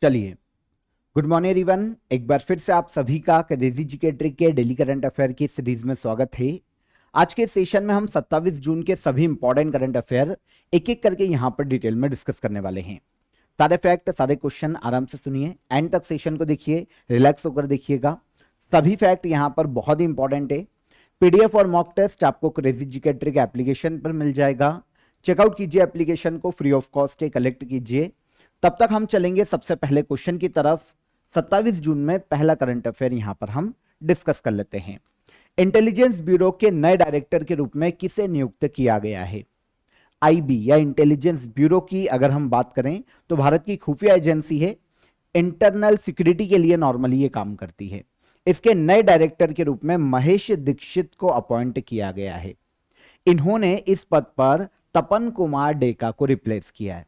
चलिए, good morning everyone. एक बार फिर से आप सभी का क्रेजी जीके ट्रिक के डेली करंट अफेयर की सीरीज में स्वागत है। आज के सेशन में हम 27 जून के सभी इंपॉर्टेंट करंट अफेयर एक एक करके यहां पर डिटेल में डिस्कस करने वाले हैं। सारे फैक्ट, सारे क्वेश्चन आराम से सुनिए, एंड तक सेशन को देखिए, रिलैक्स होकर देखिएगा। सभी फैक्ट यहां पर बहुत ही इंपॉर्टेंट है। पीडीएफ और मॉक टेस्ट आपको क्रेजी जीके ट्रिक एप्लीकेशन पर मिल जाएगा। चेकआउट कीजिए एप्लीकेशन को, फ्री ऑफ कॉस्ट है, कलेक्ट कीजिए। तब तक हम चलेंगे सबसे पहले क्वेश्चन की तरफ। 27 जून में पहला करंट अफेयर यहां पर हम डिस्कस कर लेते हैं। इंटेलिजेंस ब्यूरो के नए डायरेक्टर के रूप में किसे नियुक्त किया गया है? आईबी या इंटेलिजेंस ब्यूरो की अगर हम बात करें तो भारत की खुफिया एजेंसी है। इंटरनल सिक्योरिटी के लिए नॉर्मली ये काम करती है। इसके नए डायरेक्टर के रूप में महेश दीक्षित को अपॉइंट किया गया है। इन्होंने इस पद पर तपन कुमार डेका को रिप्लेस किया है।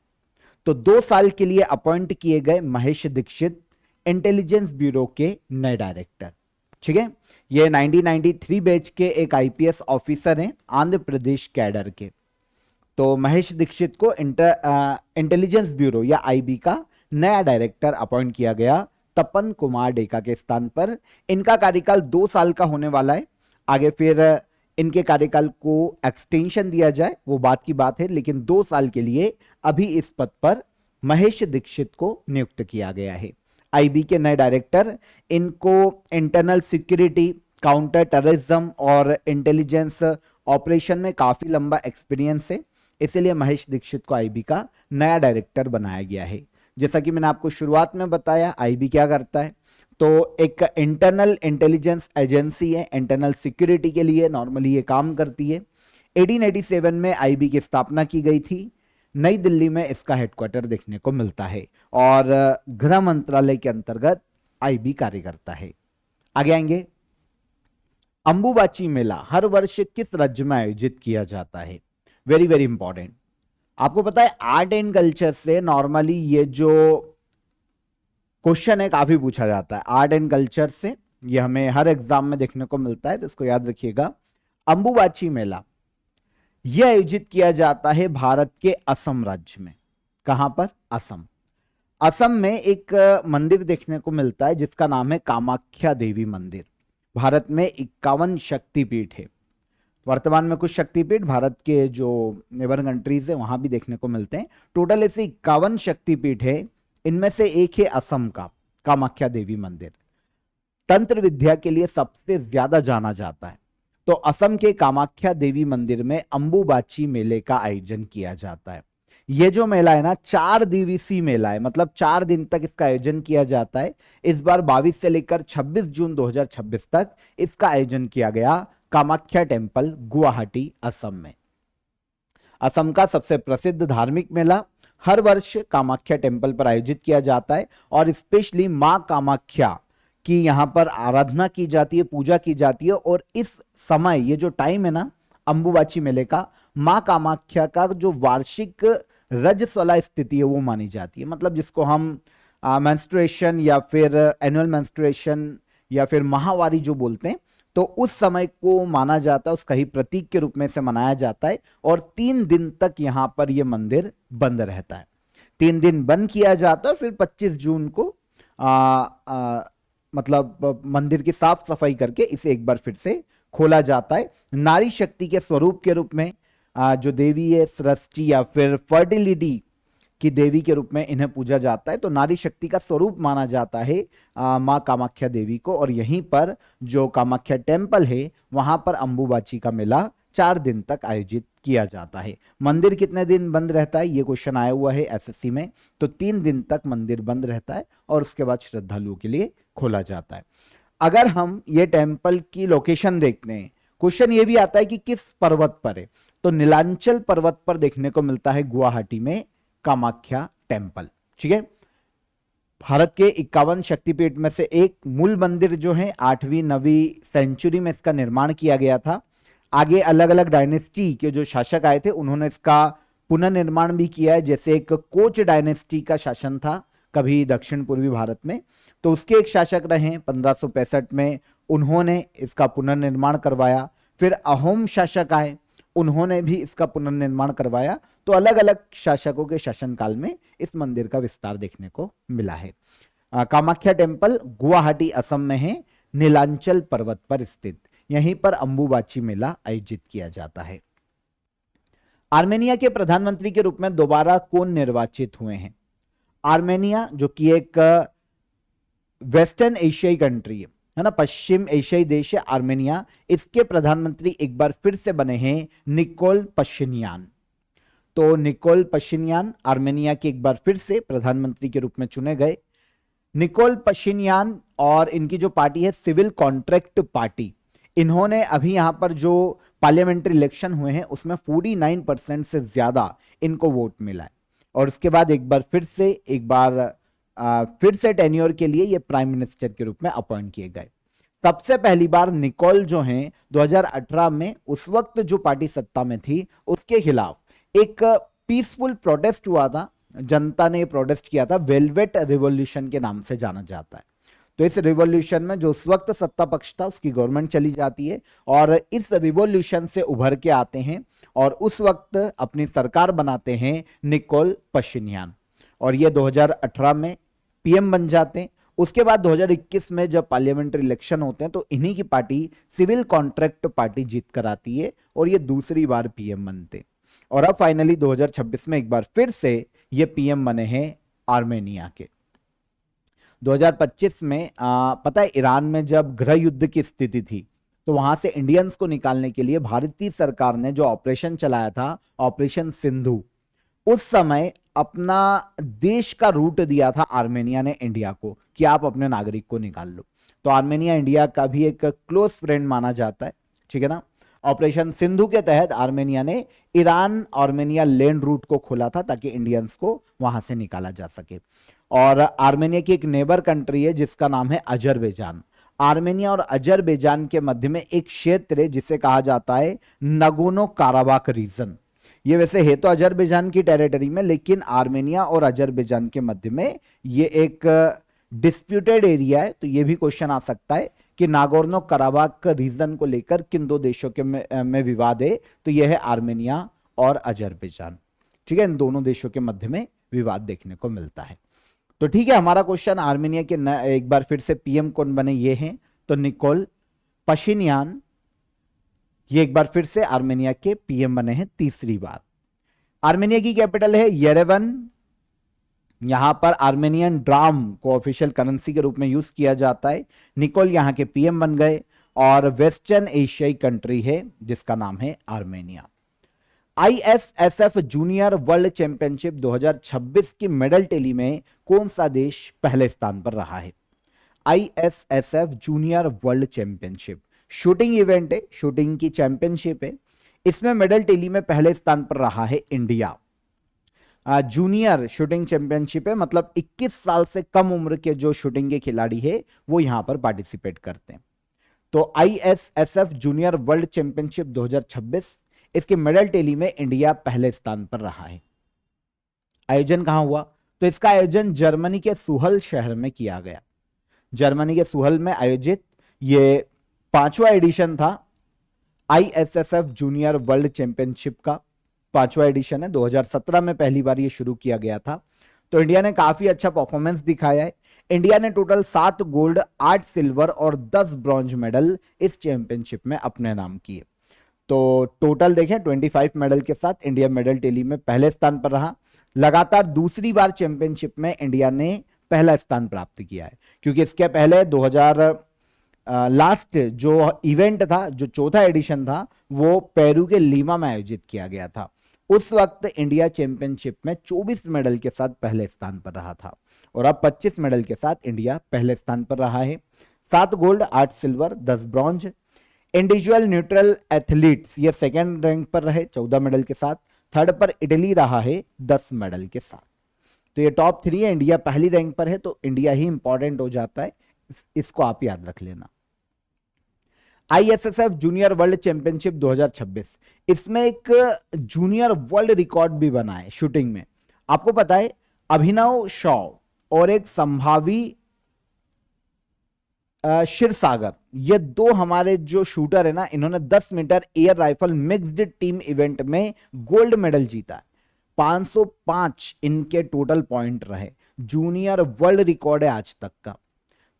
तो 2 साल के लिए अपॉइंट किए गए महेश दीक्षित इंटेलिजेंस ब्यूरो के नए डायरेक्टर। ठीक है, ये 1993 बैच के एक आईपीएस ऑफिसर हैं, आंध्र प्रदेश कैडर के। तो महेश दीक्षित को इंटेलिजेंस ब्यूरो या आईबी का नया डायरेक्टर अपॉइंट किया गया तपन कुमार डेका के स्थान पर। इनका कार्यकाल 2 साल का होने वाला है। आगे फिर इनके कार्यकाल को एक्सटेंशन दिया जाए वो बात की बात है, लेकिन 2 साल के लिए अभी इस पद पर महेश दीक्षित को नियुक्त किया गया है। आईबी के नए डायरेक्टर, इनको इंटरनल सिक्योरिटी, काउंटर टेररिज्म और इंटेलिजेंस ऑपरेशन में काफी लंबा एक्सपीरियंस है, इसीलिए महेश दीक्षित को आईबी का नया डायरेक्टर बनाया गया है। जैसा कि मैंने आपको शुरुआत में बताया, आईबी क्या करता है, तो एक इंटरनल इंटेलिजेंस एजेंसी है, इंटरनल सिक्योरिटी के लिए नॉर्मली ये काम करती है। 1887 में आईबी की स्थापना की गई थी। नई दिल्ली में इसका हेडक्वार्टर देखने को मिलता है और गृह मंत्रालय के अंतर्गत आईबी कार्य करता है। आगे आएंगे, अंबुबाची मेला हर वर्ष किस राज्य में आयोजित किया जाता है? Very very important. आपको पता है आर्ट एंड कल्चर से नॉर्मली ये जो क्वेश्चन है काफी पूछा जाता है। आर्ट एंड कल्चर से ये हमें हर एग्जाम में देखने को मिलता है, तो इसको याद रखिएगा। अंबुबाची मेला यह आयोजित किया जाता है भारत के असम राज्य में। कहां पर? असम। असम में एक मंदिर देखने को मिलता है जिसका नाम है कामाख्या देवी मंदिर। भारत में 51 शक्तिपीठ है। वर्तमान में कुछ शक्तिपीठ भारत के जो नेबर कंट्रीज है वहां भी देखने को मिलते हैं। टोटल ऐसे 51 शक्तिपीठ है। इनमें से एक है असम का कामाख्या देवी मंदिर। तंत्र विद्या के लिए सबसे ज्यादा जाना जाता है। तो असम के कामाख्या देवी मंदिर में अंबुबाची मेले का आयोजन किया जाता है। यह जो मेला है ना, 4 दिवसीय मेला है, मतलब 4 दिन तक इसका आयोजन किया जाता है। इस बार 22 से लेकर 26 जून 2026 तक इसका आयोजन किया गया कामाख्या टेम्पल, गुवाहाटी, असम में। असम का सबसे प्रसिद्ध धार्मिक मेला हर वर्ष कामाख्या टेम्पल पर आयोजित किया जाता है और स्पेशली मां कामाख्या की यहां पर आराधना की जाती है, पूजा की जाती है। और इस समय ये जो टाइम है ना अंबुबाची मेले का, मां कामाख्या का जो वार्षिक रजस्वला स्थिति है वो मानी जाती है। मतलब जिसको हम मेंस्ट्रुएशन या फिर एनुअल मेंस्ट्रुएशन या फिर माहवारी जो बोलते हैं, तो उस समय को माना जाता है, उसका ही प्रतीक के रूप में से मनाया जाता है। और 3 दिन तक यहां पर यह मंदिर बंद रहता है। 3 दिन बंद किया जाता है और फिर 25 जून को मतलब मंदिर की साफ सफाई करके इसे एक बार फिर से खोला जाता है। नारी शक्ति के स्वरूप के रूप में जो देवी है, सृष्टि या फिर फर्टिलिटी की देवी के रूप में इन्हें पूजा जाता है। तो नारी शक्ति का स्वरूप माना जाता है मां कामाख्या देवी को। और यहीं पर जो कामाख्या टेम्पल है वहां पर अंबुबाची का मेला 4 दिन तक आयोजित किया जाता है। मंदिर कितने दिन बंद रहता है ये क्वेश्चन आया हुआ है एसएससी में। तो 3 दिन तक मंदिर बंद रहता है और उसके बाद श्रद्धालुओं के लिए खोला जाता है। अगर हम ये टेम्पल की लोकेशन देखते हैं, क्वेश्चन ये भी आता है कि किस पर्वत पर है, तो नीलांचल पर्वत पर देखने को मिलता है गुवाहाटी में कामाख्या टेम्पल। ठीक है, भारत के 51 शक्तिपीठ में से एक मूल मंदिर जो है 8वीं 9वीं सेंचुरी में इसका निर्माण किया गया था। आगे अलग अलग डायनेस्टी के जो शासक आए थे उन्होंने इसका पुनर्निर्माण भी किया है। जैसे एक कोच डायनेस्टी का शासन था कभी दक्षिण पूर्वी भारत में, तो उसके एक शासक रहे 1565 में, उन्होंने इसका पुनर्निर्माण करवाया। फिर अहोम शासक आए, उन्होंने भी इसका पुनर्निर्माण करवाया। तो अलग अलग शासकों के शासनकाल में इस मंदिर का विस्तार देखने को मिला है। कामाख्या टेम्पल गुवाहाटी असम में है, नीलांचल पर्वत पर स्थित। यहीं पर अंबुबाची मेला आयोजित किया जाता है। आर्मेनिया के प्रधानमंत्री के रूप में दोबारा कौन निर्वाचित हुए हैं? आर्मेनिया जो कि एक वेस्टर्न एशियाई कंट्री है ना, पश्चिम एशियाई देश है आर्मेनिया। इसके प्रधानमंत्री एक बार फिर से बने हैं निकोल पशिन्यान। तो निकोल पशिन्यान आर्मेनिया के एक बार फिर से प्रधानमंत्री के रूप में चुने गए। निकोल पशिन्यान और इनकी जो पार्टी है सिविल कॉन्ट्रैक्ट पार्टी, इन्होंने अभी यहां पर जो पार्लियामेंट्री इलेक्शन हुए हैं उसमें 49% से ज्यादा इनको वोट मिला है। और उसके बाद एक बार फिर से टेन्योर के लिए ये प्राइम मिनिस्टर के रूप में अपॉइंट किए गए। सबसे पहली बार निकोल जो हैं 2018 में, उस वक्त जो पार्टी सत्ता में थी उसके खिलाफ एक पीसफुल प्रोटेस्ट हुआ था, जनता ने प्रोटेस्ट किया था, वेलवेट रिवॉल्यूशन के नाम से जाना जाता है। तो इस रिवॉल्यूशन में जो उस वक्त सत्ता पक्ष था उसकी गवर्नमेंट चली जाती है और इस रिवॉल्यूशन से उभर के आते हैं और उस वक्त अपनी सरकार बनाते हैं निकोल पशिन्यान, और ये 2018 में पीएम बन जाते हैं। उसके बाद 2021 में जब पार्लियामेंट्री इलेक्शन होते हैं तो इन्हीं की पार्टी सिविल कॉन्ट्रैक्ट पार्टी जीत कर आती है और ये दूसरी बार पीएम बनते। और अब फाइनली 2026 में एक बार फिर से ये पीएम बने हैं आर्मेनिया के। 2025 में पता है ईरान में जब गृह युद्ध की स्थिति थी तो वहां से इंडियंस को निकालने के लिए भारतीय सरकार ने जो ऑपरेशन चलाया था, ऑपरेशन सिंधु, उस समय अपना देश का रूट दिया था आर्मेनिया ने इंडिया को कि आप अपने नागरिक को निकाल लो। तो आर्मेनिया इंडिया का भी एक क्लोज फ्रेंड माना जाता है, ठीक है ना। ऑपरेशन सिंधु के तहत आर्मेनिया ने ईरान आर्मेनिया लैंड रूट को खोला था ताकि इंडियंस को वहां से निकाला जा सके। और आर्मेनिया की एक नेबर कंट्री है जिसका नाम है अजरबैजान। आर्मेनिया और अजरबैजान के मध्य में एक क्षेत्र है जिसे कहा जाता है नगोनो काराबाख रीजन। ये वैसे है तो अजरबैजान की टेरिटरी में, लेकिन आर्मेनिया और अजरबैजान के मध्य में ये एक डिस्प्यूटेड एरिया है। तो ये भी क्वेश्चन आ सकता है कि नागोर्नो कराबाख रीजन को लेकर किन दो देशों के में विवाद है, तो यह है आर्मेनिया और अजरबैजान, ठीक है। इन दोनों देशों के मध्य में विवाद देखने को मिलता है। तो ठीक है, हमारा क्वेश्चन आर्मेनिया के एक बार फिर से पीएम कौन बने ये हैं, तो निकोल पशिन्यान ये एक बार फिर से आर्मेनिया के पीएम बने हैं तीसरी बार। आर्मेनिया की कैपिटल है येरेवन। यहां पर आर्मेनियन ड्राम को ऑफिशियल करेंसी के रूप में यूज किया जाता है। निकोल यहां के पीएम बन गए और वेस्टर्न एशियाई कंट्री है जिसका नाम है Armenia. ISSF junior world championship 2026 की मेडल टेली में कौन सा देश पहले स्थान पर रहा है? ISSF junior world championship shooting event है, शूटिंग की चैंपियनशिप है। इसमें मेडल टेली में पहले स्थान पर रहा है इंडिया। जूनियर शूटिंग चैंपियनशिप है, मतलब 21 साल से कम उम्र के जो शूटिंग के खिलाड़ी है वो यहां पर पार्टिसिपेट करते हैं। तो आईएसएसएफ जूनियर वर्ल्ड चैंपियनशिप 2026, इसके मेडल टेली में इंडिया पहले स्थान पर रहा है। आयोजन कहां हुआ? तो इसका आयोजन जर्मनी के सुहल शहर में किया गया। जर्मनी के सुहल में आयोजित ये 5वां एडिशन था आईएसएसएफ जूनियर वर्ल्ड चैंपियनशिप का। 5वां एडिशन है, 2017 में पहली बार ये शुरू किया गया था। तो इंडिया ने काफी अच्छा परफॉर्मेंस दिखाया है। इंडिया ने टोटल 7 गोल्ड, 8 सिल्वर और 10 ब्रॉन्ज मेडल इस चैंपियनशिप में अपने नाम किए। तो टोटल देखें 25 मेडल के साथ इंडिया मेडल टेली में पहले स्थान पर रहा। लगातार दूसरी बार चैंपियनशिप में इंडिया ने पहला स्थान प्राप्त किया है, क्योंकि इसके पहले 2000 लास्ट जो इवेंट था, जो चौथा एडिशन था, वो पेरू के लीमा में आयोजित किया गया था। उस वक्त इंडिया चैंपियनशिप में 24 मेडल के साथ पहले स्थान पर रहा था और अब 25 मेडल के साथ इंडिया पहले स्थान पर रहा है। 7 gold, 8 silver, 10 bronze. Individual neutral athletes ये सेकेंड रैंक पर रहे 14 मेडल के साथ। थर्ड पर इटली रहा है 10 मेडल के साथ। तो ये टॉप 3 है, इंडिया पहली रैंक पर है, तो इंडिया ही इंपॉर्टेंट हो जाता है, इसको आप याद रख लेना। आईएसएसएफ जूनियर वर्ल्ड चैंपियनशिप 2026, इसमें एक जूनियर वर्ल्ड रिकॉर्ड भी बना है शूटिंग में। आपको पता है अभिनव शॉ और एक संभावी क्षीरसागर, ये दो हमारे जो शूटर है ना, इन्होंने 10 metre air rifle mixed team event में गोल्ड मेडल जीता है। 505 इनके टोटल पॉइंट रहे, जूनियर वर्ल्ड रिकॉर्ड है आज तक का।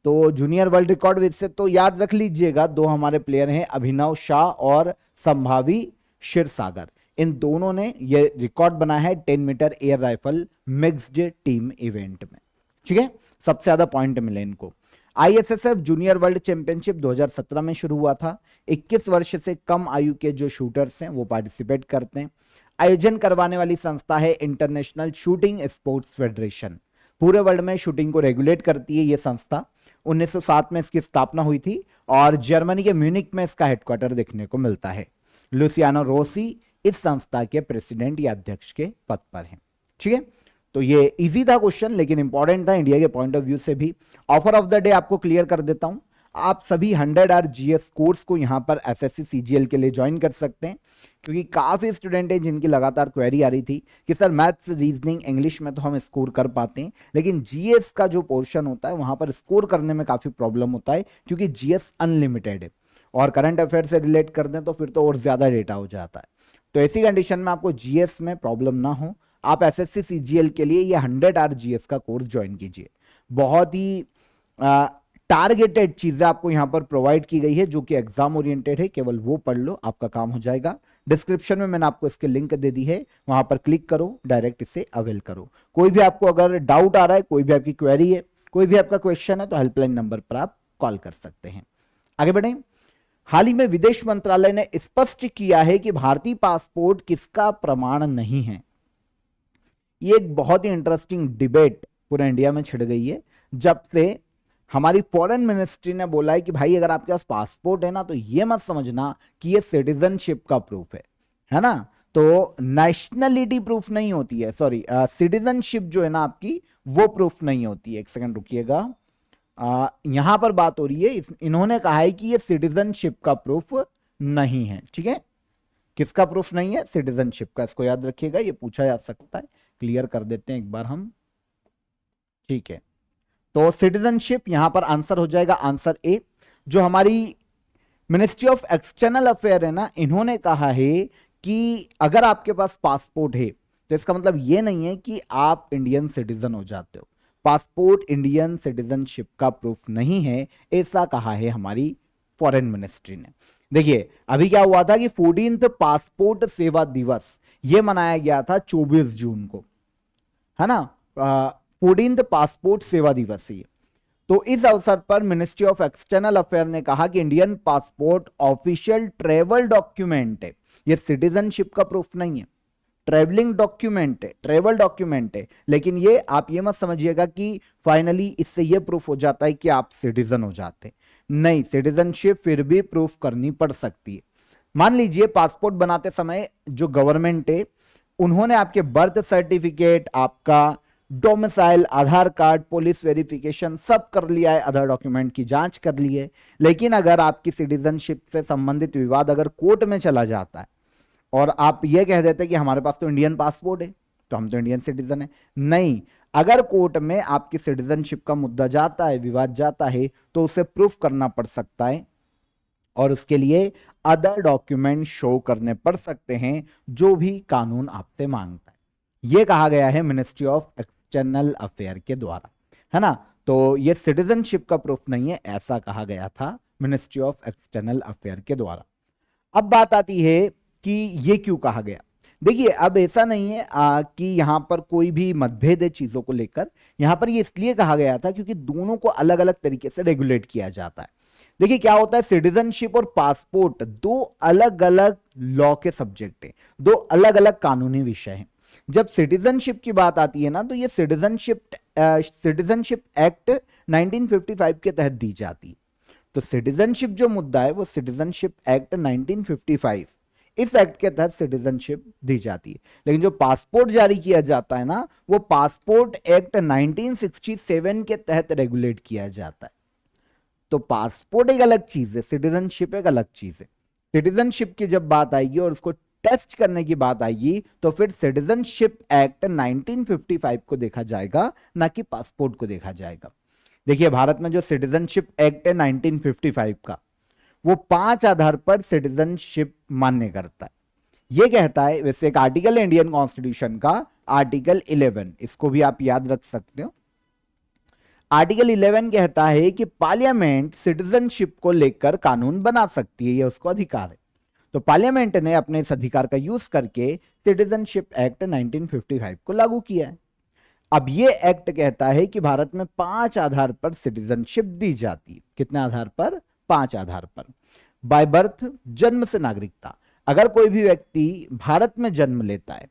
तो जूनियर वर्ल्ड रिकॉर्ड वैसे तो याद रख लीजिएगा, दो हमारे प्लेयर हैं, अभिनव शाह और संभावी क्षीरसागर। इन दोनों ने ये रिकॉर्ड बनाया है 10 metre air rifle mixed team event में। ठीक है, सबसे ज्यादा पॉइंट मिले इनको। आईएसएसएफ जूनियर वर्ल्ड चैंपियनशिप 2017 में शुरू हुआ था। 21 वर्ष से कम आयु के जो शूटर्स हैं वो पार्टिसिपेट करते हैं। आयोजन करवाने वाली संस्था है इंटरनेशनल शूटिंग स्पोर्ट्स फेडरेशन। पूरे वर्ल्ड में शूटिंग को रेगुलेट करती है ये संस्था। 1907 में इसकी स्थापना हुई थी और जर्मनी के म्यूनिक में इसका हेडक्वार्टर देखने को मिलता है। लुसियानो रोसी इस संस्था के प्रेसिडेंट या अध्यक्ष के पद पर हैं। ठीक है, तो ये इजी था क्वेश्चन, लेकिन इंपॉर्टेंट था इंडिया के पॉइंट ऑफ व्यू से भी। ऑफर ऑफ द डे आपको क्लियर कर देता हूं, आप सभी 100 आवर जीएस कोर्स को यहां पर एसएससी सीजीएल के लिए ज्वाइन कर सकते हैं, क्योंकि काफी स्टूडेंट हैं जिनकी लगातार क्वेरी आ रही थी कि सर मैथ्स, रीजनिंग, इंग्लिश में तो हम स्कोर कर पाते हैं, लेकिन जीएस का जो पोर्शन होता है वहां पर स्कोर करने में काफी प्रॉब्लम होता है, क्योंकि जीएस अनलिमिटेड है और करंट अफेयर से रिलेट कर दें तो फिर तो और ज्यादा डेटा हो जाता है। तो ऐसी कंडीशन में आपको जीएस में प्रॉब्लम ना हो, आप एसएससी सीजीएल के लिए ये 100 आवर जीएस का कोर्स ज्वाइन कीजिए। बहुत ही टारगेटेड चीजें आपको यहां पर प्रोवाइड की गई है जो कि एग्जाम ओरिएंटेड है, केवल वो पढ़ लो, आपका काम हो जाएगा। डिस्क्रिप्शन में मैंने आपको इसके लिंक दे दी है, वहां पर क्लिक करो, डायरेक्ट इसे अवेल करो। कोई भी आपको अगर डाउट आ रहा है, कोई भी आपकी क्वेरी है, कोई भी आपका क्वेश्चन है, तो हेल्पलाइन नंबर पर आप कॉल कर सकते हैं। आगे बढ़ें। हाल ही में विदेश मंत्रालय ने स्पष्ट किया है कि भारतीय पासपोर्ट किसका प्रमाण नहीं है। ये एक बहुत ही इंटरेस्टिंग डिबेट पूरे इंडिया में छिड़ गई है जब से हमारी फॉरेन मिनिस्ट्री ने बोला है कि भाई अगर आपके पास पासपोर्ट है ना, तो ये मत समझना कि ये सिटीजनशिप का प्रूफ है ना। तो नेशनलिटी प्रूफ नहीं होती है, सॉरी सिटीजनशिप जो है ना आपकी, वो प्रूफ नहीं होती है। एक सेकंड रुकिएगा, यहां पर बात हो रही है, इन्होंने कहा है कि ये सिटीजनशिप का प्रूफ नहीं है। ठीक है, किसका प्रूफ नहीं है? सिटीजनशिप का। इसको याद रखिएगा, ये पूछा जा सकता है, क्लियर कर देते हैं एक बार हम। ठीक है, तो सिटीजनशिप यहां पर आंसर हो जाएगा आंसर ए। जो हमारी मिनिस्ट्री ऑफ एक्सटर्नल अफेयर है ना, इन्होंने कहा है कि अगर आपके पास पासपोर्ट है तो इसका मतलब ये नहीं है कि आप इंडियन सिटीजन हो जाते हो। पासपोर्ट इंडियन सिटीजनशिप का प्रूफ नहीं है, ऐसा कहा है हमारी फॉरेन मिनिस्ट्री ने। देखिए अभी क्या हुआ था कि 14th पासपोर्ट सेवा दिवस ये मनाया गया था 24 जून को, है ना। 14th पासपोर्ट सेवा दिवस ये। तो इस अवसर पर मिनिस्ट्री ऑफ एक्सटर्नल अफेयर ने कहा कि Indian passport official travel document है, ये सिटीजनशिप का प्रूफ नहीं है। ट्रेवलिंग डॉक्यूमेंट है, ट्रेवल डॉक्यूमेंट है, लेकिन ये आप ये मत समझिएगा कि फाइनली इससे ये प्रूफ हो जाता है कि आप सिटीजन हो जाते। नहीं, सिटीजनशिप फिर भी प्रूफ करनी पड़ सकती है। मान लीजिए पासपोर्ट बनाते समय जो गवर्नमेंट है उन्होंने आपके बर्थ सर्टिफिकेट, आपका डोमिसाइल, आधार कार्ड, पुलिस वेरिफिकेशन सब कर लिया है, अदर डॉक्यूमेंट की जांच कर ली है, लेकिन अगर आपकी सिटीजनशिप से संबंधित विवाद अगर कोर्ट में चला जाता है और आप ये कह देते हैं कि हमारे पास तो इंडियन पासपोर्ट है तो हम तो इंडियन सिटीजन है, नहीं, अगर कोर्ट में आपकी सिटीजनशिप का मुद्दा जाता है, विवाद जाता है, तो उसे प्रूफ करना पड़ सकता है और उसके लिए अदर डॉक्यूमेंट शो करने पड़ सकते हैं जो भी कानून आपसे मांगता है। यह कहा गया है मिनिस्ट्री ऑफ एक्सटर्नल अफेयर के द्वारा, है ना। तो यह सिटीजनशिप का प्रूफ नहीं है, ऐसा कहा गया था मिनिस्ट्री ऑफ एक्सटर्नल अफेयर के द्वारा। अब बात आती है कि यह क्यों कहा गया। देखिए अब ऐसा नहीं है कि यहां पर कोई भी मतभेद है चीजों को लेकर, यहां पर ये इसलिए कहा गया था क्योंकि दोनों को अलग अलग तरीके से रेगुलेट किया जाता है। देखिए क्या होता है, सिटीजनशिप और पासपोर्ट दो अलग अलग लॉ के सब्जेक्ट है, दो अलग अलग कानूनी विषय हैं। जब सिटीजनशिप की बात आती है ना, तो ये सिटीजनशिप एक्ट 1955 के तहत दी जाती है। तो सिटीजनशिप जो मुद्दा है वो सिटीजनशिप एक्ट 1955, इस एक्ट के तहत सिटीजनशिप दी जाती है। लेकिन जो पासपोर्ट जारी किया जाता है ना, वो पासपोर्ट एक्ट 1967 के तहत रेगुलेट किया जाता है। तो पासपोर्ट एक अलग चीज है, सिटीजनशिप एक अलग चीज है। सिटीजनशिप की जब बात आएगी और उसको टेस्ट करने की बात आएगी तो फिर सिटीजनशिप एक्ट 1955 को देखा जाएगा, ना कि पासपोर्ट को देखा जाएगा। देखिए भारत में जो सिटीजनशिप एक्ट है 1955 का, वो 5 आधार पर सिटीजनशिप मान्य करता है। ये कहता है, वैसे एक आर्टिकल है इंडियन कॉन्स्टिट्यूशन का, आर्टिकल 11, इसको भी आप याद रख सकते हो। आर्टिकल 11 कहता है कि पार्लियामेंट सिटीजनशिप को लेकर कानून बना सकती है, यह उसको अधिकार है। तो पार्लियामेंट ने अपने इस अधिकार का यूज करके सिटीजनशिप एक्ट 1955 को लागू किया है। अब ये एक्ट कहता है कि भारत में 5 आधार पर सिटीजनशिप दी जाती है। कितने आधार पर? 5 आधार पर। बाय बर्थ, जन्म से नागरिकता, अगर कोई भी व्यक्ति भारत में जन्म लेता है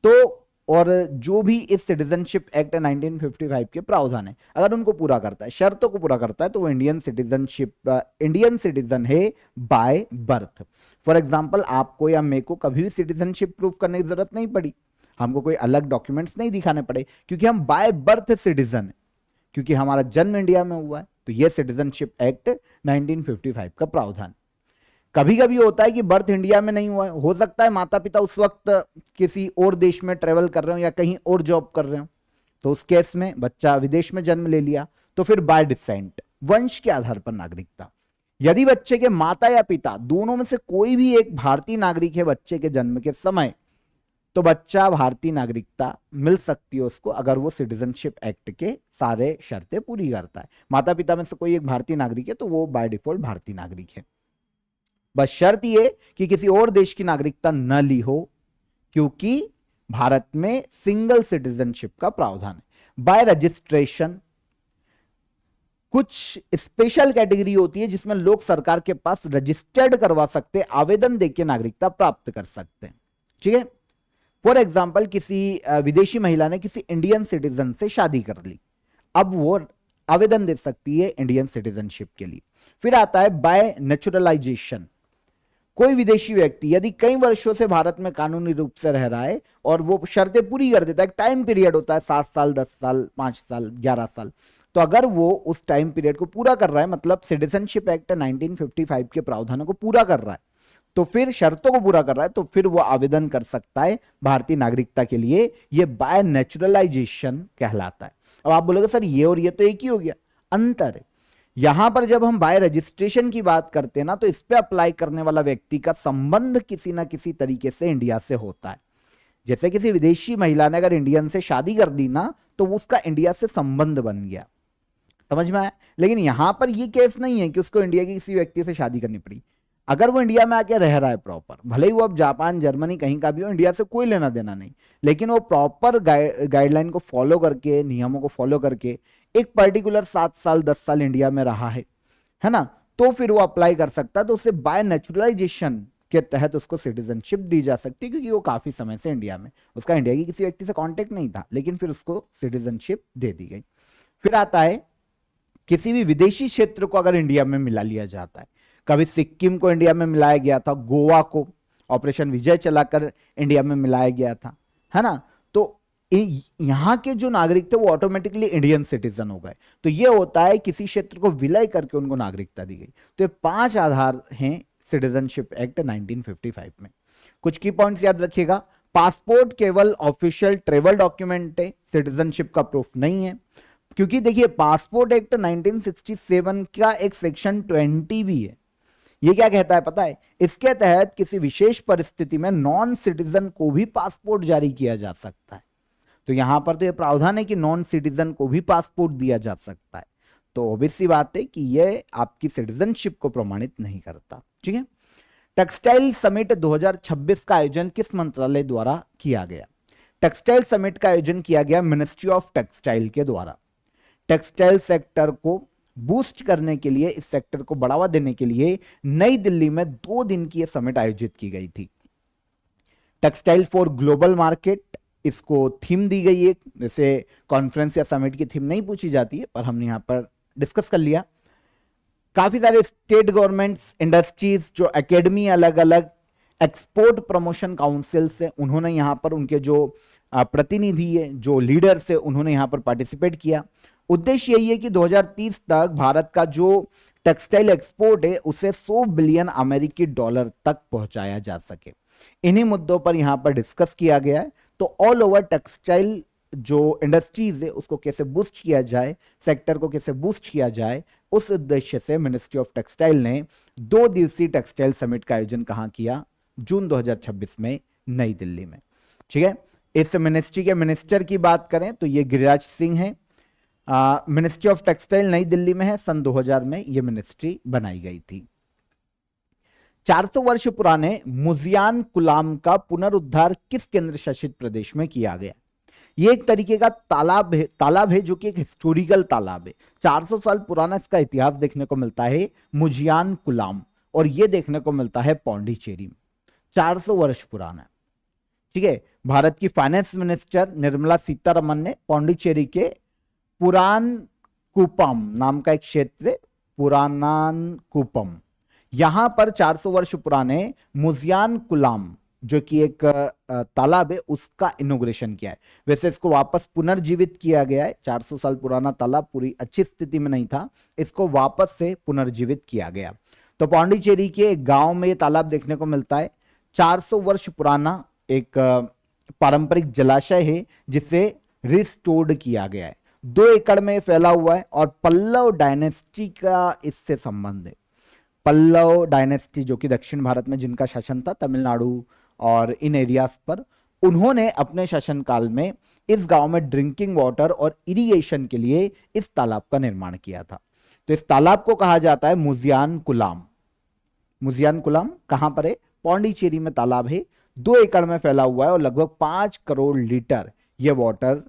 तो, और जो भी इस सिटीजनशिप एक्ट 1955 के प्रावधान है अगर उनको पूरा करता है, शर्तों को पूरा करता है, तो वो इंडियन सिटीजन है बाय बर्थ। फॉर एग्जांपल आपको या मेरे को कभी भी सिटीजनशिप प्रूफ करने की जरूरत नहीं पड़ी, हमको कोई अलग डॉक्यूमेंट्स नहीं दिखाने पड़े, क्योंकि हम बाय बर्थ सिटीजन है, क्योंकि हमारा जन्म इंडिया में हुआ है। तो यह सिटीजनशिप एक्ट 1955 का प्रावधान। कभी कभी होता है कि बर्थ इंडिया में नहीं हुआ है, हो सकता है माता पिता उस वक्त किसी और देश में ट्रेवल कर रहे हो या कहीं और जॉब कर रहे हो, तो उस केस में बच्चा विदेश में जन्म ले लिया, तो फिर बाय डिसेंट, वंश के आधार पर नागरिकता। यदि बच्चे के माता या पिता दोनों में से कोई भी एक भारतीय नागरिक है बच्चे के जन्म के समय, तो बच्चा भारतीय नागरिकता मिल सकती है उसको, अगर वो सिटीजनशिप एक्ट के सारे शर्तें पूरी करता है। माता पिता में से कोई एक भारतीय नागरिक है तो वो बाय डिफॉल्ट भारतीय नागरिक है। बस शर्त ये कि किसी और देश की नागरिकता न ली हो, क्योंकि भारत में सिंगल सिटीजनशिप का प्रावधान है। बाय रजिस्ट्रेशन, कुछ स्पेशल कैटेगरी होती है जिसमें लोग सरकार के पास रजिस्टर्ड करवा सकते हैं, आवेदन देके नागरिकता प्राप्त कर सकते हैं। ठीक है, फॉर एग्जाम्पल किसी विदेशी महिला ने किसी इंडियन सिटीजन से शादी कर ली, अब वो आवेदन दे सकती है इंडियन सिटीजनशिप के लिए। फिर आता है बाय नेचुरलाइजेशन, कोई विदेशी व्यक्ति यदि कई वर्षों से भारत में कानूनी रूप से रह रहा है और वो शर्तें पूरी कर देता है, एक टाइम पीरियड होता है 7 साल, 10 साल, 5 साल, 11 साल, तो अगर वो उस टाइम पीरियड को पूरा कर रहा है, मतलब सिटीजनशिप एक्ट 1955 के प्रावधानों को पूरा कर रहा है, तो फिर शर्तों को पूरा कर रहा है, तो फिर वो आवेदन कर सकता है भारतीय नागरिकता के लिए। ये बाय नेचुरलाइजेशन कहलाता है। अब आप बोलोगे सर ये और ये तो एक ही हो गया, अंतर है। यहां पर जब हम बाय रजिस्ट्रेशन की बात करते हैं ना, तो इस पे अप्लाई करने वाला व्यक्ति का संबंध किसी ना किसी तरीके से इंडिया से होता है। जैसे किसी विदेशी महिला ने अगर इंडियन से शादी कर दी ना, तो उसका इंडिया से संबंध बन गया, समझ में आया। लेकिन यहां पर ये केस नहीं है कि उसको इंडिया के किसी व्यक्ति से शादी करनी पड़ी। अगर वो इंडिया में आके रह रहा है प्रॉपर, भले ही वो अब जापान, जर्मनी कहीं का भी हो, इंडिया से कोई लेना देना नहीं, लेकिन वो प्रॉपर गाइडलाइन को फॉलो करके, नियमों को फॉलो करके एक पर्टिकुलर 7 साल 10 साल इंडिया में रहा है ना, तो फिर वो अप्लाई कर सकता है। तो उसे बाय नेचुरलाइजेशन के तहत उसको सिटीजनशिप दी जा सकती है, क्योंकि वो काफी समय से इंडिया में, उसका इंडिया की किसी व्यक्ति से कॉन्टेक्ट नहीं था, लेकिन फिर उसको सिटीजनशिप दे दी गई। फिर आता है किसी भी विदेशी क्षेत्र को अगर इंडिया में मिला लिया जाता है, कभी सिक्किम को इंडिया में मिलाया गया था, गोवा को ऑपरेशन विजय चलाकर इंडिया में मिलाया गया था, है ना, तो यहां के जो नागरिक थे वो ऑटोमेटिकली इंडियन सिटीजन हो गए। तो ये होता है किसी क्षेत्र को विलय करके उनको नागरिकता दी गई। तो ये 5 आधार हैं सिटीजनशिप एक्ट 1955 में। कुछ की पॉइंट्स याद रखिएगा। पासपोर्ट केवल ऑफिशियल ट्रेवल डॉक्यूमेंट है, सिटीजनशिप का प्रूफ नहीं है। क्योंकि देखिए पासपोर्ट एक्ट 1967 का एक सेक्शन 20 भी है। ये क्या कहता है पता है? इसके तहत किसी विशेष परिस्थिति में नॉन सिटीजन को भी पासपोर्ट जारी किया जा सकता है। तो यहां पर तो ये प्रावधान है कि नॉन सिटीजन को भी पासपोर्ट दिया जा सकता है। तो ऑब्वियस सी बात है कि ये आपकी सिटीजनशिप को प्रमाणित नहीं करता। ठीक है। टेक्सटाइल समिट 2026 का आयोजन किस मंत्रालय द्वारा किया गया? टेक्सटाइल समिट का आयोजन किया गया मिनिस्ट्री ऑफ टेक्सटाइल के द्वारा। टेक्सटाइल सेक्टर को बूस्ट करने के लिए, इस सेक्टर को बढ़ावा देने के लिए नई दिल्ली में 2 दिन की यह समिट आयोजित की गई थी। टेक्सटाइल फॉर ग्लोबल मार्केट, इसको थीम दी गई है। जैसे कॉन्फ्रेंस या समिट की थीम नहीं पूछी जाती है, पर हमने यहां पर डिस्कस कर लिया। काफी सारे स्टेट गवर्नमेंट्स, इंडस्ट्रीज, जो एकेडमी, अलग अलग एक्सपोर्ट प्रमोशन काउंसिल से, उन्होंने यहां पर उनके जो प्रतिनिधि है, जो लीडर्स है, उन्होंने यहां पर पार्टिसिपेट किया। उद्देश्य यही है कि 2030 तक भारत का जो टेक्सटाइल एक्सपोर्ट है उसे 100 बिलियन अमेरिकी डॉलर तक पहुंचाया जा सके। इन्हीं मुद्दों पर यहां पर डिस्कस किया गया है। तो ऑल ओवर टेक्सटाइल जो इंडस्ट्रीज है उसको कैसे बूस्ट किया जाए, सेक्टर को कैसे बूस्ट किया जाए, उस उद्देश्य से मिनिस्ट्री ऑफ टेक्सटाइल ने 2 दिवसीय टेक्सटाइल समिट का आयोजन कहां किया? जून 2026 में नई दिल्ली में। ठीक है, इस मिनिस्ट्री के मिनिस्टर की बात करें तो ये गिरिराज सिंह है। मिनिस्ट्री ऑफ टेक्सटाइल नई दिल्ली में है। सन 2000 में ये मिनिस्ट्री बनाई गई थी। 400 वर्ष पुराने मुजियान कुलाम का पुनरुद्धार किस केंद्र शासित प्रदेश में किया गया? ये एक तरीके का तालाब है जो कि एक हिस्टोरिकल तालाब है। 400 साल पुराना इसका इतिहास देखने को मिलता है मुजियान कुलाम, और ये देखने को मिलता है पौंडीचेरी में। 400 वर्ष पुराना है। ठीक है, भारत की फाइनेंस मिनिस्टर निर्मला सीतारमन ने पौंडीचेरी के पुरान कुपम नाम का एक क्षेत्र, पुरानान कुपम, यहां पर 400 वर्ष पुराने मुजियान कुलाम जो कि एक तालाब है उसका इनोग्रेशन किया है। वैसे इसको वापस पुनर्जीवित किया गया है। 400 साल पुराना तालाब पूरी अच्छी स्थिति में नहीं था, इसको वापस से पुनर्जीवित किया गया। तो पौंडीचेरी के एक गांव में ये तालाब देखने को मिलता है। 400 वर्ष पुराना एक पारंपरिक जलाशय है जिसे रिस्टोर्ड किया गया है। 2 एकड़ में फैला हुआ है और पल्लव डायनेस्टी का इससे संबंध है। पल्लव डायनेस्टी जो कि दक्षिण भारत में जिनका शासन था, तमिलनाडु और इन एरियाज पर, उन्होंने अपने शासनकाल में इस गांव में ड्रिंकिंग वाटर और इरिगेशन के लिए इस तालाब का निर्माण किया था। तो इस तालाब को कहा जाता है मुजियान कुलाम। मुजियान कुलाम कहां पर है? पौंडीचेरी में तालाब है। 2 एकड़ में फैला हुआ है और लगभग 5 करोड़ लीटर यह वाटर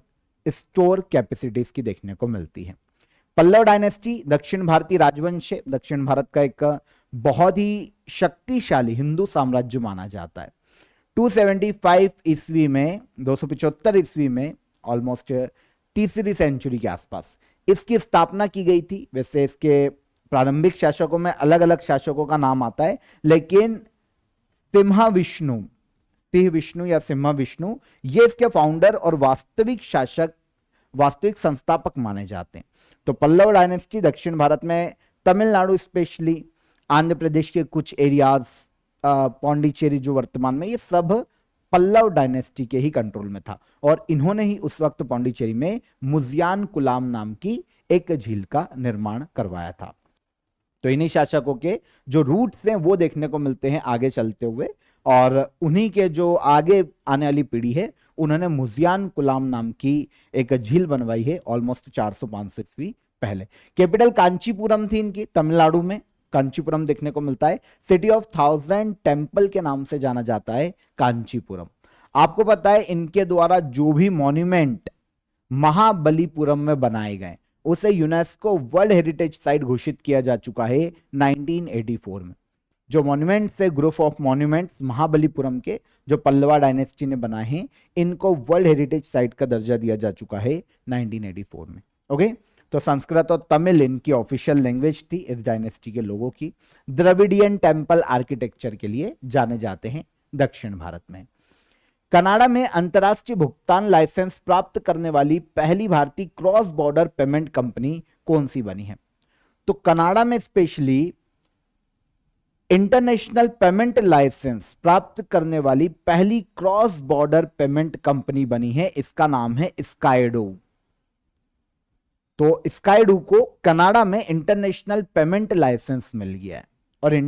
स्टोर कैपेसिटी इसकी देखने को मिलती है। पल्लव डायनेस्टी दक्षिण भारतीय राजवंश है। दक्षिण भारत का एक बहुत ही शक्तिशाली हिंदू साम्राज्य माना जाता है। 275 ईस्वी में, 275 ईस्वी में, ऑलमोस्ट तीसरी सेंचुरी के आसपास इसकी स्थापना की गई थी। वैसे इसके प्रारंभिक शासकों में अलग अलग शासकों का नाम आता है, लेकिन सिम्हा विष्णु या सिम्हा विष्णु ये इसके फाउंडर और वास्तविक शासक, वास्तविक संस्थापक माने जाते हैं। तो पल्लव डायनेस्टी दक्षिण भारत में तमिलनाडु, स्पेशली आंध्र प्रदेश के कुछ एरियाज, पौंडीचेरी जो वर्तमान में, ये सब पल्लव डायनेस्टी के ही कंट्रोल में था और इन्होंने ही उस वक्त पौंडीचेरी में मुजियान कुलाम नाम की एक झील का निर्माण करवाया था। तो इन्हीं शासकों के जो रूट्स हैं वो देखने को मिलते हैं आगे चलते हुए, और उन्हीं के जो आगे आने वाली पीढ़ी है उन्होंने मुजियान कुलाम नाम की एक झील बनवाई है ऑलमोस्ट 400-500 ईस्वी पहले। कैपिटल कांचीपुरम थी इनकी, तमिलनाडु में कांचीपुरम देखने को मिलता है। सिटी ऑफ 1000 टेम्पल के नाम से जाना जाता है कांचीपुरम। आपको पता है इनके द्वारा जो भी मॉन्यूमेंट महाबलीपुरम में बनाए गए उसे यूनेस्को वर्ल्ड हेरिटेज साइट घोषित किया जा चुका है 1984 में। जो मॉन्यूमेंट्स है, ग्रुप ऑफ मॉन्यूमेंट्स महाबलीपुरम के जो पल्लवा डायनेस्टी ने बनाए हैं, इनको वर्ल्ड हेरिटेज साइट का दर्जा दिया जा चुका है 1984 में। ओके, तो संस्कृत और तमिल इनकी ऑफिशियल लैंग्वेज थी इस डायनेस्टी के लोगों की। द्रविडियन टेम्पल आर्किटेक्चर के लिए जाने जाते हैं दक्षिण भारत में। कनाडा में अंतरराष्ट्रीय भुगतान लाइसेंस प्राप्त करने वाली पहली भारतीय क्रॉस बॉर्डर पेमेंट कंपनी कौन सी बनी है? तो कनाडा में स्पेशली इंटरनेशनल पेमेंट लाइसेंस प्राप्त करने वाली पहली क्रॉस बॉर्डर पेमेंट कंपनी बनी है, इसका नाम है स्काइडो। तो स्काइडो को कनाडा में इंटरनेशनल पेमेंट लाइसेंस मिल गया है और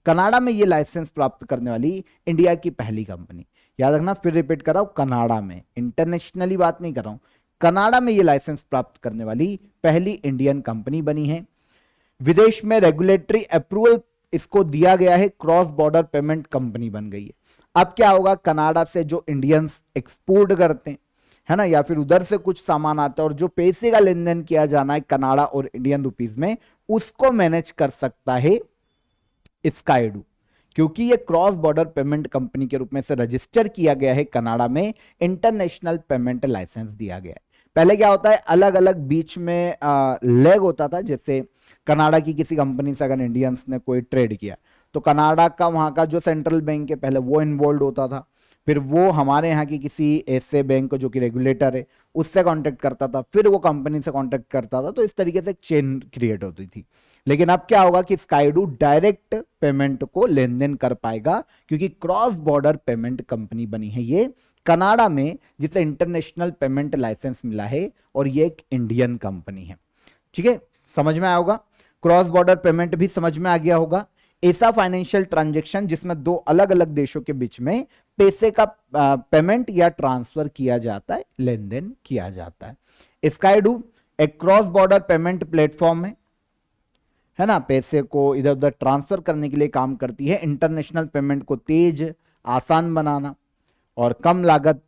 कनाडा में ये लाइसेंस प्राप्त करने वाली इंडिया की पहली कंपनी। याद रखना, फिर रिपीट कर रहा हूं, कनाडा में, इंटरनेशनली बात नहीं कर रहा हूं, कनाडा में ये लाइसेंस प्राप्त करने वाली पहली इंडियन कंपनी बनी है। विदेश में रेगुलेटरी अप्रूवल इसको दिया गया है, क्रॉस बॉर्डर पेमेंट कंपनी बन गई है। अब क्या होगा, कनाडा से जो इंडियंस एक्सपोर्ट करते हैं, है ना, या फिर उधर से कुछ सामान आता है और जो पैसे का लेन देन किया जाना है कनाडा और इंडियन रुपीज में, उसको मैनेज कर सकता है स्काइडो, क्योंकि ये क्रॉस बॉर्डर पेमेंट कंपनी के रूप में से रजिस्टर किया गया है कनाडा में, इंटरनेशनल पेमेंट लाइसेंस दिया गया है। पहले क्या होता है, अलग अलग बीच में लेग होता था, जैसे कनाडा की किसी कंपनी से अगर इंडियंस ने कोई ट्रेड किया तो कनाडा का वहां का जो सेंट्रल बैंक है पहले वो इन्वॉल्व होता था, फिर वो हमारे यहाँ की किसी ऐसे बैंक जो कि रेगुलेटर है उससे कांटेक्ट करता था, फिर वो कंपनी से कांटेक्ट करता था, तो इस तरीके से एक चेन क्रिएट होती थी। लेकिन अब क्या होगा कि स्काईडू डायरेक्ट पेमेंट को लेन देन कर पाएगा, क्योंकि क्रॉस बॉर्डर पेमेंट कंपनी बनी है ये कनाडा में, जिसे इंटरनेशनल पेमेंट लाइसेंस मिला है, और ये एक इंडियन कंपनी है। ठीक है, समझ में आया होगा, क्रॉस बॉर्डर पेमेंट भी समझ में आ गया होगा। ऐसा फाइनेंशियल ट्रांजैक्शन जिसमें दो अलग अलग देशों के बीच में पैसे का पेमेंट या ट्रांसफर किया जाता है, लेन देन किया जाता है। स्काईडू एक क्रॉस बॉर्डर पेमेंट प्लेटफॉर्म है ना, पैसे को इधर उधर ट्रांसफर करने के लिए काम करती है। इंटरनेशनल पेमेंट को तेज, आसान बनाना और कम लागत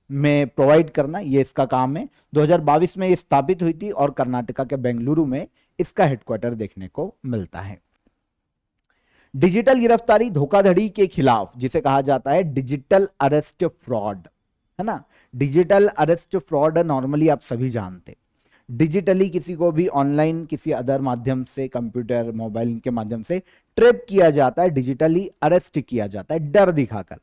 में प्रोवाइड करना, ये इसका काम है। 2022 में ये स्थापित हुई थी और कर्नाटका के बेंगलुरु में इसका हेडक्वार्टर देखने को मिलता है। डिजिटल गिरफ्तारी धोखाधड़ी के खिलाफ, जिसे कहा जाता है डिजिटल अरेस्ट फ्रॉड, है ना। डिजिटल अरेस्ट फ्रॉड नॉर्मली आप सभी जानते, डिजिटली किसी को भी ऑनलाइन किसी अदर माध्यम से, कंप्यूटर मोबाइल के माध्यम से ट्रैप किया जाता है, डिजिटली अरेस्ट किया जाता है, डर दिखाकर,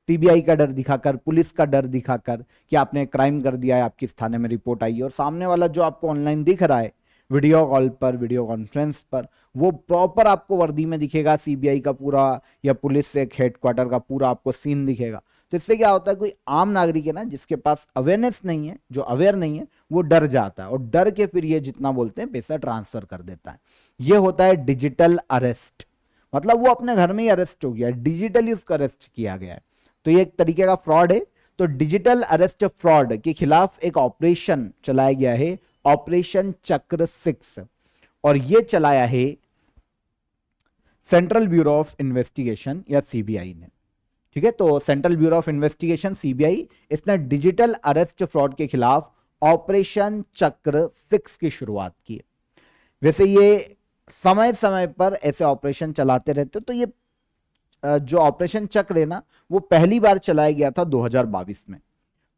सीबीआई का डर दिखाकर, पुलिस का डर दिखाकर कि आपने क्राइम कर दिया है, आपकी थाने में रिपोर्ट आई है, और सामने वाला जो आपको ऑनलाइन दिख रहा है वीडियो कॉल पर, वीडियो कॉन्फ्रेंस पर, वो प्रॉपर आपको वर्दी में दिखेगा, सीबीआई का पूरा या पुलिस से हेडक्वार्टर का पूरा आपको सीन दिखेगा। तो इससे क्या होता है, कोई आम नागरिक है ना जिसके पास अवेयरनेस नहीं है, जो अवेयर नहीं है, वो डर जाता है, और डर के फिर ये जितना बोलते हैं पैसा ट्रांसफर कर देता है। ये होता है डिजिटल अरेस्ट, मतलब वो अपने घर में ही अरेस्ट हो गया, डिजिटली उसको अरेस्ट किया गया है। तो ये एक तरीके का फ्रॉड है। तो डिजिटल अरेस्ट फ्रॉड के खिलाफ एक ऑपरेशन चलाया गया है, ऑपरेशन चक्र 6, और ये चलाया है सेंट्रल ब्यूरो ऑफ इन्वेस्टिगेशन या सीबीआई ने। ठीक है, तो central bureau of investigation CBI, इसने डिजिटल अरेस्ट फ्रॉड के खिलाफ ऑपरेशन चक्र 6 की शुरुआत की। वैसे ये समय समय पर ऐसे ऑपरेशन चलाते रहते, तो ये जो ऑपरेशन चक्र है ना, वो पहली बार चलाया गया था 2022 में।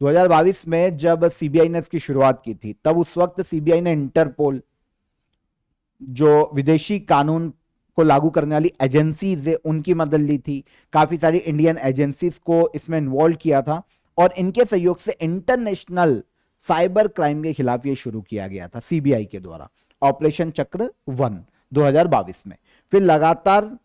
2022 में जब सीबीआई ने इसकी शुरुआत की थी, तब उस वक्त सीबीआई ने इंटरपोल, जो विदेशी कानून को लागू करने वाली एजेंसीज है, उनकी मदद ली थी। काफी सारी इंडियन एजेंसीज को इसमें इन्वॉल्व किया था, और इनके सहयोग से इंटरनेशनल साइबर क्राइम के खिलाफ ये शुरू किया गया था सीबीआई के द्वारा, ऑपरेशन चक्र 1 2022 में। फिर लगातार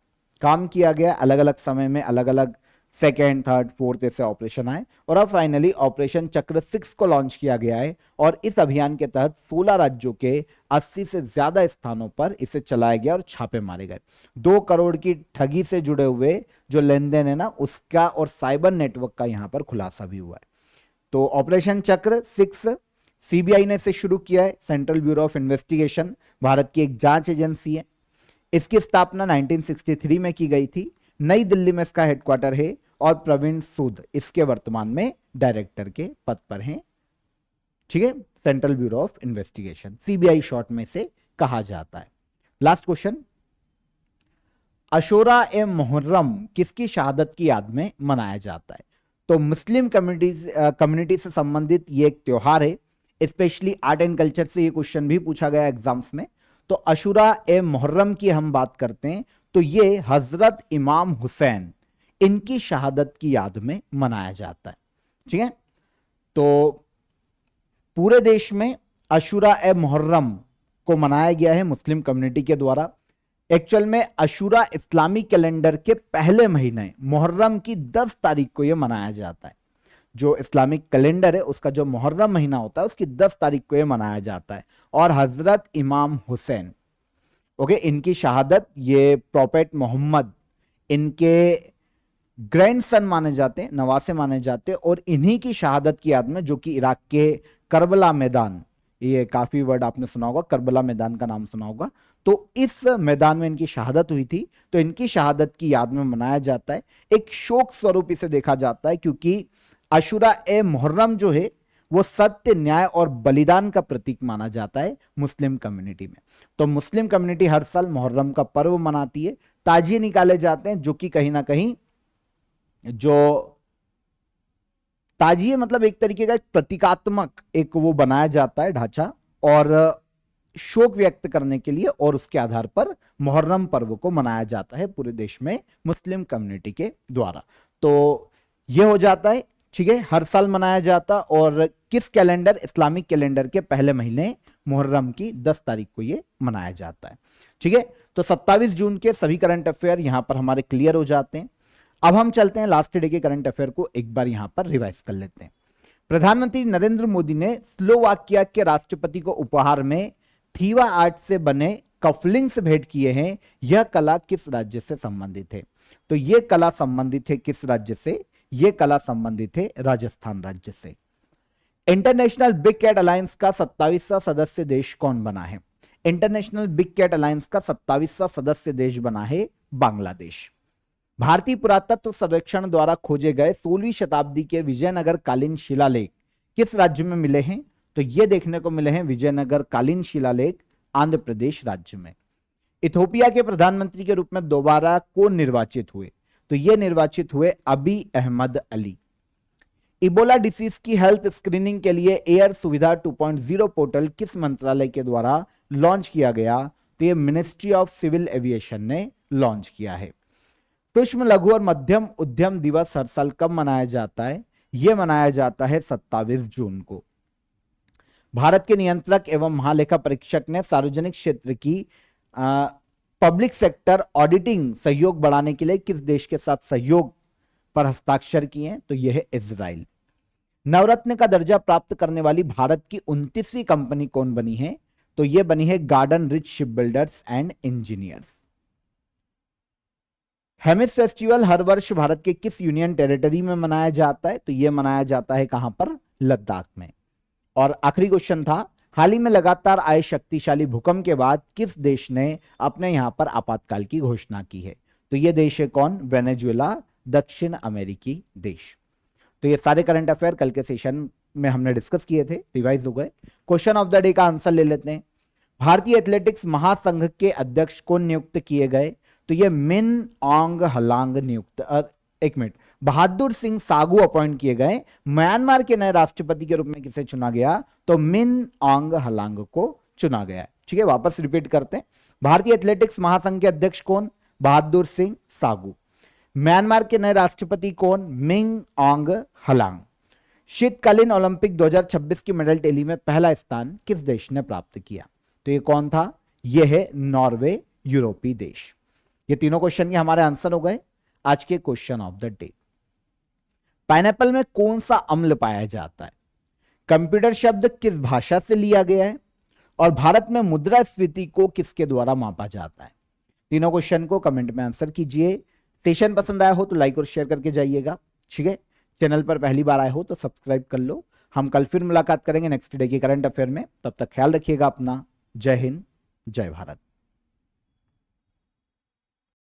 काम किया गया, अलग अलग समय में अलग अलग सेकेंड, थर्ड, फोर्थ ऐसे ऑपरेशन आए, और अब फाइनली ऑपरेशन चक्र 6 को लॉन्च किया गया है। और इस अभियान के तहत 16 राज्यों के 80 से ज्यादा स्थानों पर इसे चलाया गया और छापे मारे गए। 2 करोड़ की ठगी से जुड़े हुए जो लेन देन है ना, उसका और साइबर नेटवर्क का यहां पर खुलासा भी हुआ है। तो ऑपरेशन चक्र 6 सीबीआई ने इसे शुरू किया है। Central bureau of investigation Bharat की एक जांच एजेंसी है। इसकी स्थापना 1963 में की गई थी। नई दिल्ली में इसका हेडक्वार्टर है, और प्रवीण सूद इसके वर्तमान में डायरेक्टर के पद पर हैं। ठीक है, central bureau of investigation, CBI short में से कहा जाता है। लास्ट क्वेश्चन, अशूरा ए मुहर्रम किसकी शहादत की याद में मनाया जाता है? तो मुस्लिम कम्युनिटी से संबंधित ये एक त्योहार है। स्पेशली आर्ट एंड कल्चर से ये क्वेश्चन भी पूछा गया एग्जाम्स में। तो अशूरा ए मुहर्रम की हम बात करते हैं, तो ये हजरत इमाम हुसैन, इनकी शहादत की याद में मनाया जाता है। ठीक है, तो पूरे देश में अशूरा ए मुहर्रम को मनाया गया है मुस्लिम कम्युनिटी के द्वारा। एक्चुअल में अशूरा इस्लामिक कैलेंडर के पहले महीने मुहर्रम की 10 तारीख को यह मनाया जाता है। जो इस्लामिक कैलेंडर है उसका जो मुहर्रम महीना होता है उसकी 10 तारीख को यह मनाया जाता है। और हजरत इमाम हुसैन, ओके, इनकी शहादत, ये प्रॉफेट मोहम्मद इनके ग्रैंडसन माने जाते हैं, नवासे माने जाते हैं, और इन्हीं की शहादत की याद में, जो कि इराक के करबला मैदान, ये काफी वर्ड आपने सुना होगा, करबला मैदान का नाम सुना होगा, तो इस मैदान में इनकी शहादत हुई थी, तो इनकी शहादत की याद में मनाया जाता है। एक शोक स्वरूप इसे देखा जाता है, क्योंकि अशूरा ए मुहर्रम जो है वो सत्य, न्याय और बलिदान का प्रतीक माना जाता है मुस्लिम कम्युनिटी में। तो मुस्लिम कम्युनिटी हर साल मुहर्रम का पर्व मनाती है, ताजिए निकाले जाते हैं, जो कि कहीं ना कहीं, जो ताजिए मतलब एक तरीके का एक प्रतीकात्मक एक वो बनाया जाता है ढांचा, और शोक व्यक्त करने के लिए, और उसके आधार पर मुहर्रम पर्व को मनाया जाता है पूरे देश में मुस्लिम कम्युनिटी के द्वारा। तो ये हो जाता है, ठीक है, हर साल मनाया जाता। और किस कैलेंडर, इस्लामिक कैलेंडर के पहले महीने मुहर्रम की 10 तारीख को ये मनाया जाता है, ठीक है। तो 27 जून के सभी करंट अफेयर यहां पर हमारे क्लियर हो जाते हैं। अब हम चलते हैं लास्ट डे के करंट अफेयर को एक बार यहां पर रिवाइज कर लेते हैं। प्रधानमंत्री नरेंद्र मोदी ने स्लोवाकिया के राष्ट्रपति को उपहार में थीवा आर्ट से बने कफलिंग्स भेंट किए हैं। यह कला किस राज्य से संबंधित है? तो यह कला संबंधित है किस राज्य से? यह कला संबंधित है राजस्थान राज्य से। इंटरनेशनल बिग कैट अलायंस का 27वां सदस्य देश कौन बना है? इंटरनेशनल बिग कैट अलायंस का 27वां सदस्य देश बना है बांग्लादेश। भारतीय पुरातत्व सर्वेक्षण द्वारा खोजे गए 16वीं शताब्दी के विजयनगर कालीन शिलालेख किस राज्य में मिले हैं? तो ये देखने को मिले हैं विजयनगर कालीन शिलालेख आंध्र प्रदेश राज्य में। इथोपिया के प्रधानमंत्री के रूप में दोबारा कौन निर्वाचित हुए? तो ये निर्वाचित हुए अबी अहमद अली। इबोला डिसीज की हेल्थ स्क्रीनिंग के लिए एयर सुविधा 2.0 पोर्टल किस मंत्रालय के द्वारा लॉन्च किया गया? तो ये मिनिस्ट्री ऑफ सिविल एविएशन ने लॉन्च किया है। सूक्ष्म लघु और मध्यम उद्यम दिवस हर साल कब मनाया जाता है? यह मनाया जाता है 27 जून को। भारत के नियंत्रक एवं महालेखा परीक्षक ने सार्वजनिक क्षेत्र की पब्लिक सेक्टर ऑडिटिंग सहयोग बढ़ाने के लिए किस देश के साथ सहयोग पर हस्ताक्षर किए हैं? तो यह है इजराइल। नवरत्न का दर्जा प्राप्त करने वाली भारत की 29वीं कंपनी कौन बनी है? तो यह बनी है Garden Reach Shipbuilders and Engineers. Hemis festival हर वर्ष भारत के किस यूनियन टेरिटरी में मनाया जाता है? तो यह मनाया जाता है कहां पर? लद्दाख में। और आखिरी क्वेश्चन था, हाल ही में लगातार आए शक्तिशाली भूकंप के बाद किस देश ने अपने यहां पर आपातकाल की घोषणा की है? तो यह देश है कौन? वेनेजुएला, दक्षिण अमेरिकी देश। तो ये सारे करंट अफेयर कल के सेशन में हमने डिस्कस किए थे, रिवाइज हो गए। क्वेश्चन ऑफ द डे का आंसर ले लेते हैं। भारतीय एथलेटिक्स महासंघ के अध्यक्ष कौन नियुक्त किए गए? तो ये मिन ऑन्ग हलांग नियुक्त, एक मिनट, बहादुर सिंह सागू अपॉइंट किए गए। म्यांमार के नए राष्ट्रपति के रूप में किसे चुना गया? तो मिन ऑन्ग हलांग को चुना गया है, ठीक है। वापस रिपीट करते हैं, भारतीय एथलेटिक्स महासंघ के अध्यक्ष कौन? बहादुर सिंह सागू। म्यांमार के नए राष्ट्रपति कौन? मिन ऑन्ग हलांग। शीतकालीन ओलंपिक 2026 की मेडल टैली में पहला स्थान किस देश ने प्राप्त किया? तो ये कौन था? यह है नॉर्वे, यूरोपीय देश। ये तीनों क्वेश्चन के हमारे आंसर हो गए आज के question of the day. Pineapple में कौन सा अम्ल पाया जाता है? कंप्यूटर शब्द किस भाषा से लिया गया है? और भारत में मुद्रास्फीति को किसके द्वारा मापा जाता है? तीनों क्वेश्चन को कमेंट में आंसर कीजिए। सेशन पसंद आया हो तो लाइक और शेयर करके जाइएगा, ठीक है। चैनल पर पहली बार आए हो तो सब्सक्राइब कर लो। हम कल फिर मुलाकात करेंगे नेक्स्ट डे के करंट अफेयर में। तब तक ख्याल रखिएगा अपना। जय हिंद, जय भारत।